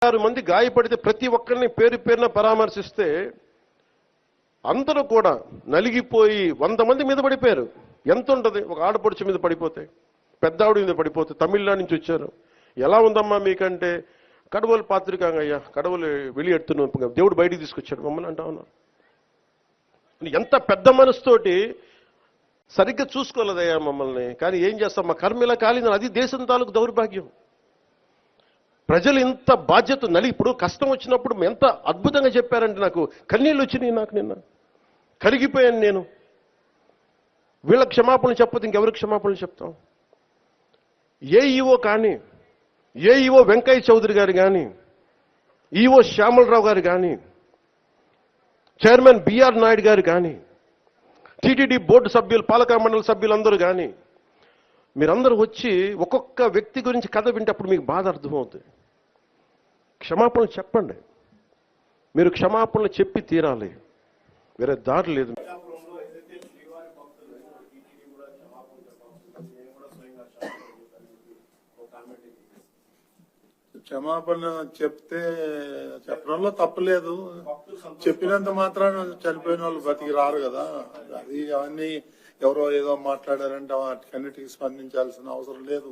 6 మంది గాయపడితే ప్రతి ఒక్కరిని పేరు పేరున పరామర్శిస్తే అందరూ కూడా నలిగిపోయి 100 మంది మీద పడిపోయారు. ఎంత ఉంటుంది ఒక ఆడపడుచు మీద పడిపోతే, పెద్ద ఆవిడ మీద పడిపోతే, తమిళనాడు నుంచి వచ్చారు. ఎలా ఉందమ్మా మీకంటే, కడవలు పాత్రికాంగ అయ్యా, కడవలు వెళ్ళి దేవుడు బయటికి తీసుకొచ్చాడు మమ్మల్ని అంటా ఉన్నారు. ఎంత పెద్ద మనసుతోటి సరిగ్గా చూసుకోలేదయ్యా మమ్మల్ని. కానీ ఏం చేస్తాం, మా కర్మ ఇలా కాలిందని. అది దేశం తాలూకు దౌర్భాగ్యం. ప్రజలు ఇంత బాధ్యత ఇప్పుడు కష్టం వచ్చినప్పుడు ఎంత అద్భుతంగా చెప్పారంటే నాకు కన్నీళ్ళు వచ్చినాయి. నాకు నిన్న కరిగిపోయాను నేను. వీళ్ళ క్షమాపణలు చెప్పదు ఇంకెవరికి క్షమాపణలు చెప్తాం? ఏఈఓ కానీ, ఏఈఓ వెంకయ్య చౌదరి గారు కానీ, ఈఓ శ్యామలరావు గారు కానీ, చైర్మన్ బిఆర్ నాయుడు గారు కానీ, టీటీడీ బోర్డు సభ్యులు, పాలక మండలి సభ్యులందరూ కానీ, మీరందరూ వచ్చి ఒక్కొక్క వ్యక్తి గురించి కథ వింటే అప్పుడు మీకు బాధ అర్థమవుతుంది. క్షమాపణలు చెప్పండి. మీరు క్షమాపణలు చెప్పి తీరాలి, వేరే దారి లేదు. క్షమాపణ చెప్తే చెప్పడంలో తప్పలేదు. చెప్పినంత మాత్రాన చనిపోయిన వాళ్ళు బతికి రారు కదా. అది అవన్నీ ఎవరో ఏదో మాట్లాడారంటే వాటికన్నిటికీ స్పందించాల్సిన అవసరం లేదు.